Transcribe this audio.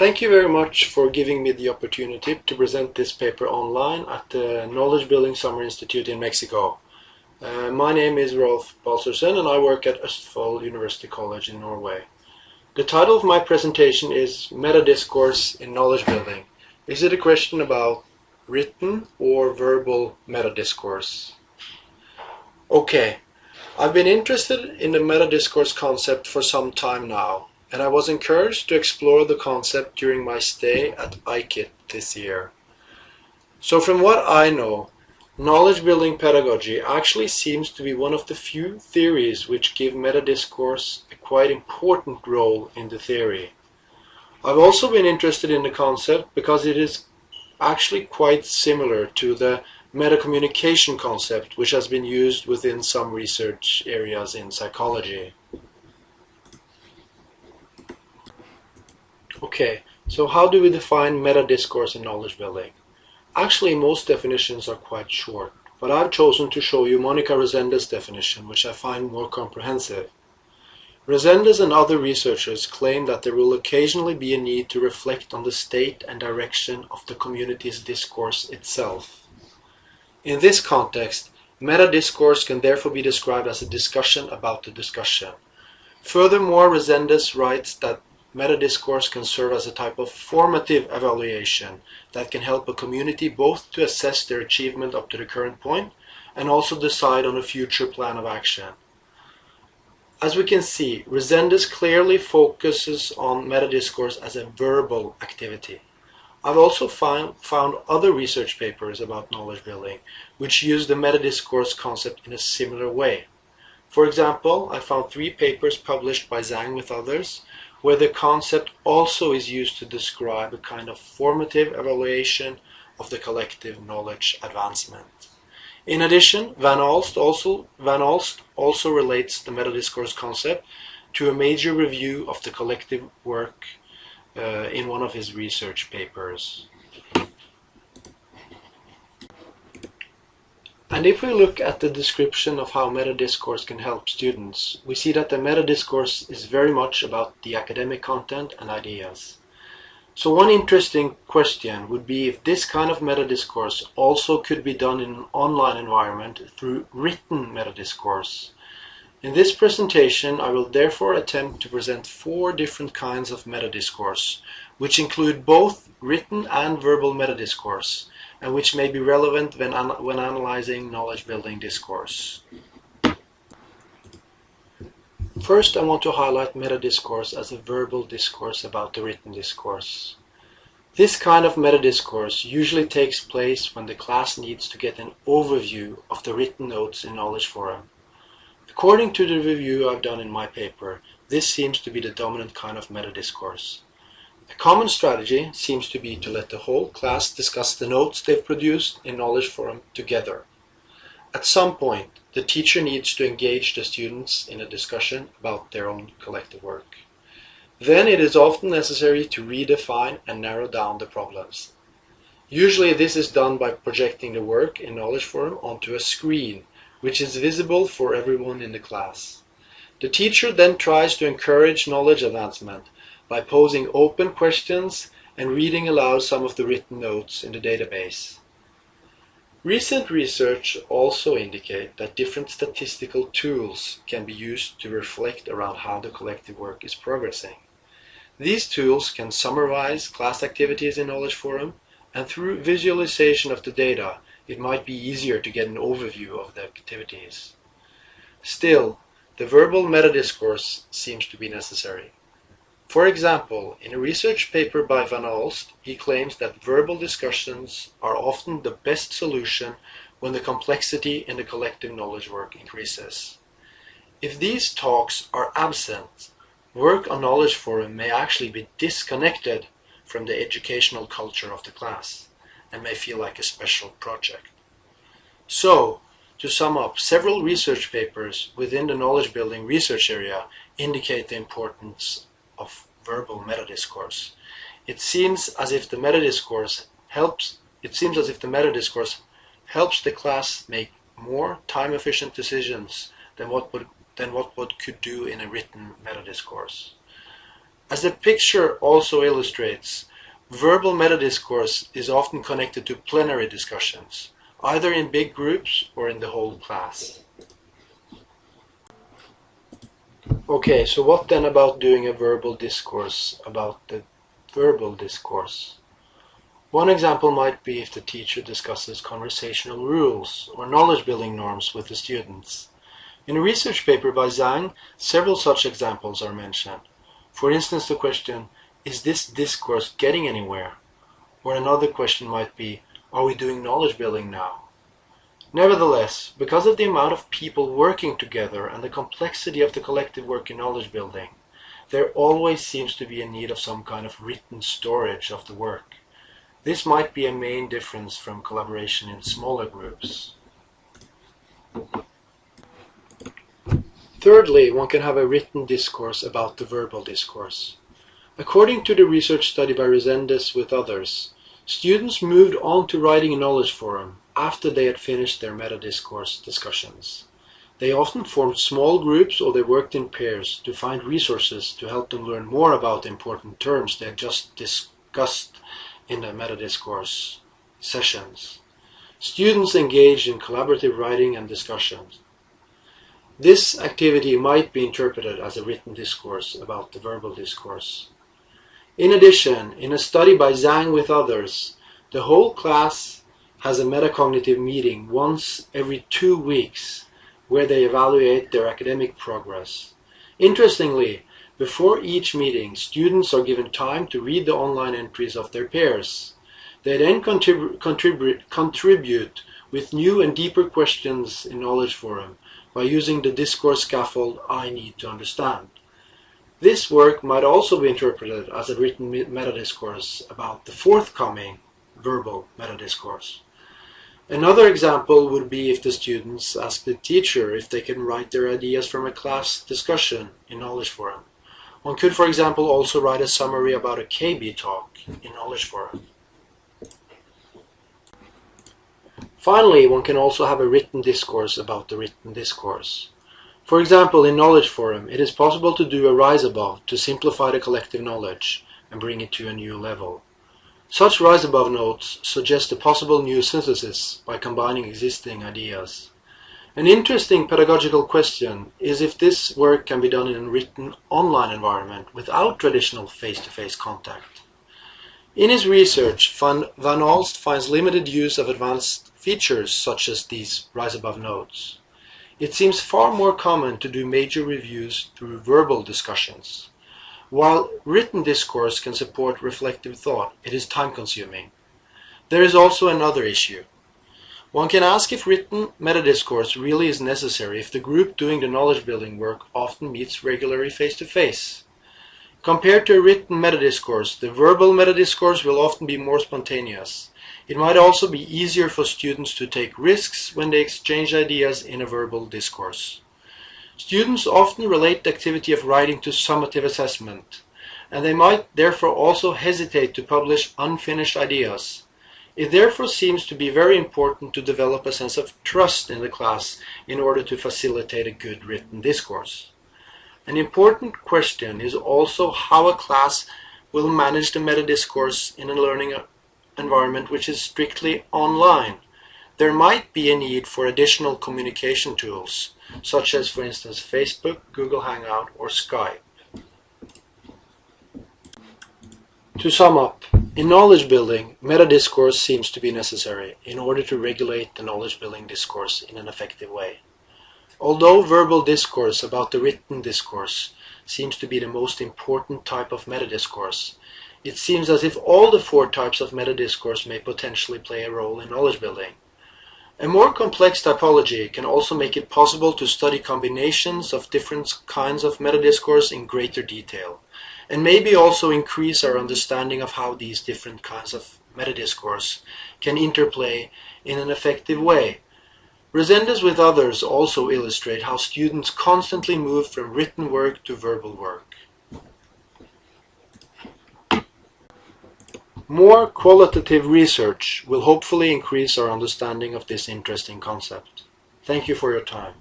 Thank you very much for giving me the opportunity to present this paper online at the Knowledge Building Summer Institute in Mexico. My name is Rolf.k and I work at Østfold University College in Norway. The title of my presentation is Metadiscourse in Knowledge Building. Is it a question about written or verbal metadiscourse? Okay, I've been interested in the metadiscourse concept for some time now, and I was encouraged to explore the concept during my stay at IKIT this year. So from what I know, knowledge building pedagogy actually seems to be one of the few theories which give metadiscourse a quite important role in the theory. I've also been interested in the concept because it is actually quite similar to the metacommunication concept, which has been used within some research areas in psychology. Okay, so how do we define metadiscourse in knowledge building? Actually, most definitions are quite short, but I've chosen to show you Monica Resendes' definition, which I find more comprehensive. Resendes and other researchers claim that there will occasionally be a need to reflect on the state and direction of the community's discourse itself. In this context, metadiscourse can therefore be described as a discussion about the discussion. Furthermore, Resendes writes that metadiscourse can serve as a type of formative evaluation that can help a community both to assess their achievement up to the current point and also decide on a future plan of action. As we can see, Resendes clearly focuses on metadiscourse as a verbal activity. I've also found other research papers about knowledge building which use the metadiscourse concept in a similar way. For example, I found 3 papers published by Zhang with others where the concept also is used to describe a kind of formative evaluation of the collective knowledge advancement. In addition, Van Alst also relates the metadiscourse concept to a major review of the collective work in one of his research papers. And if we look at the description of how metadiscourse can help students, we see that the metadiscourse is very much about the academic content and ideas. So one interesting question would be if this kind of metadiscourse also could be done in an online environment through written metadiscourse. In this presentation, I will therefore attempt to present 4 different kinds of metadiscourse, which include both written and verbal metadiscourse, and which may be relevant when analyzing knowledge-building discourse. First, I want to highlight metadiscourse as a verbal discourse about the written discourse. This kind of metadiscourse usually takes place when the class needs to get an overview of the written notes in Knowledge Forum. According to the review I've done in my paper, this seems to be the dominant kind of metadiscourse. A common strategy seems to be to let the whole class discuss the notes they've produced in Knowledge Forum together. At some point, the teacher needs to engage the students in a discussion about their own collective work. Then it is often necessary to redefine and narrow down the problems. Usually this is done by projecting the work in Knowledge Forum onto a screen, which is visible for everyone in the class. The teacher then tries to encourage knowledge advancement by posing open questions and reading aloud some of the written notes in the database. Recent research also indicates that different statistical tools can be used to reflect around how the collective work is progressing. These tools can summarize class activities in Knowledge Forum, and through visualization of the data, it might be easier to get an overview of the activities. Still, the verbal metadiscourse seems to be necessary. For example, in a research paper by Van Alst, he claims that verbal discussions are often the best solution when the complexity in the collective knowledge work increases. If these talks are absent, work on Knowledge Forum may actually be disconnected from the educational culture of the class and may feel like a special project. So, to sum up, several research papers within the knowledge building research area indicate the importance of verbal metadiscourse. It seems as if the metadiscourse helps the class make more time-efficient decisions than what one could do in a written metadiscourse. As the picture also illustrates, verbal metadiscourse is often connected to plenary discussions, either in big groups or in the whole class. Okay, so what then about doing a verbal discourse about the verbal discourse? One example might be if the teacher discusses conversational rules or knowledge building norms with the students. In a research paper by Zhang, several such examples are mentioned. For instance, the question, is this discourse getting anywhere? Or another question might be, are we doing knowledge building now? Nevertheless, because of the amount of people working together and the complexity of the collective work in knowledge building, there always seems to be a need of some kind of written storage of the work. This might be a main difference from collaboration in smaller groups. Thirdly, one can have a written discourse about the verbal discourse. According to the research study by Resendes with others, students moved on to writing a knowledge forum after they had finished their meta-discourse discussions. They often formed small groups or they worked in pairs to find resources to help them learn more about the important terms they had just discussed in the meta-discourse sessions. Students engaged in collaborative writing and discussions. This activity might be interpreted as a written discourse about the verbal discourse. In addition, in a study by Zhang with others, the whole class has a metacognitive meeting once every 2 weeks where they evaluate their academic progress. Interestingly, before each meeting, students are given time to read the online entries of their peers. They then contribute with new and deeper questions in Knowledge Forum by using the discourse scaffold I need to understand. This work might also be interpreted as a written metadiscourse about the forthcoming verbal metadiscourse. Another example would be if the students ask the teacher if they can write their ideas from a class discussion in Knowledge Forum. One could, for example, also write a summary about a KB talk in Knowledge Forum. Finally, one can also have a written discourse about the written discourse. For example, in Knowledge Forum, it is possible to do a rise above to simplify the collective knowledge and bring it to a new level. Such rise above notes suggest a possible new synthesis by combining existing ideas. An interesting pedagogical question is if this work can be done in a written online environment without traditional face-to-face contact. In his research, Van Alst finds limited use of advanced features such as these rise above notes. It seems far more common to do major reviews through verbal discussions. While written discourse can support reflective thought, it is time-consuming. There is also another issue. One can ask if written metadiscourse really is necessary if the group doing the knowledge-building work often meets regularly face-to-face. Compared to a written metadiscourse, the verbal metadiscourse will often be more spontaneous. It might also be easier for students to take risks when they exchange ideas in a verbal discourse. Students often relate the activity of writing to summative assessment, and they might therefore also hesitate to publish unfinished ideas. It therefore seems to be very important to develop a sense of trust in the class in order to facilitate a good written discourse. An important question is also how a class will manage the metadiscourse in a learning environment which is strictly online. There might be a need for additional communication tools, such as, for instance, Facebook, Google Hangout, or Skype. To sum up, in knowledge building, metadiscourse seems to be necessary in order to regulate the knowledge building discourse in an effective way. Although verbal discourse about the written discourse seems to be the most important type of metadiscourse, it seems as if all the 4 types of metadiscourse may potentially play a role in knowledge building. A more complex typology can also make it possible to study combinations of different kinds of metadiscourse in greater detail, and maybe also increase our understanding of how these different kinds of metadiscourse can interplay in an effective way. Resendes with others also illustrate how students constantly move from written work to verbal work. More qualitative research will hopefully increase our understanding of this interesting concept. Thank you for your time.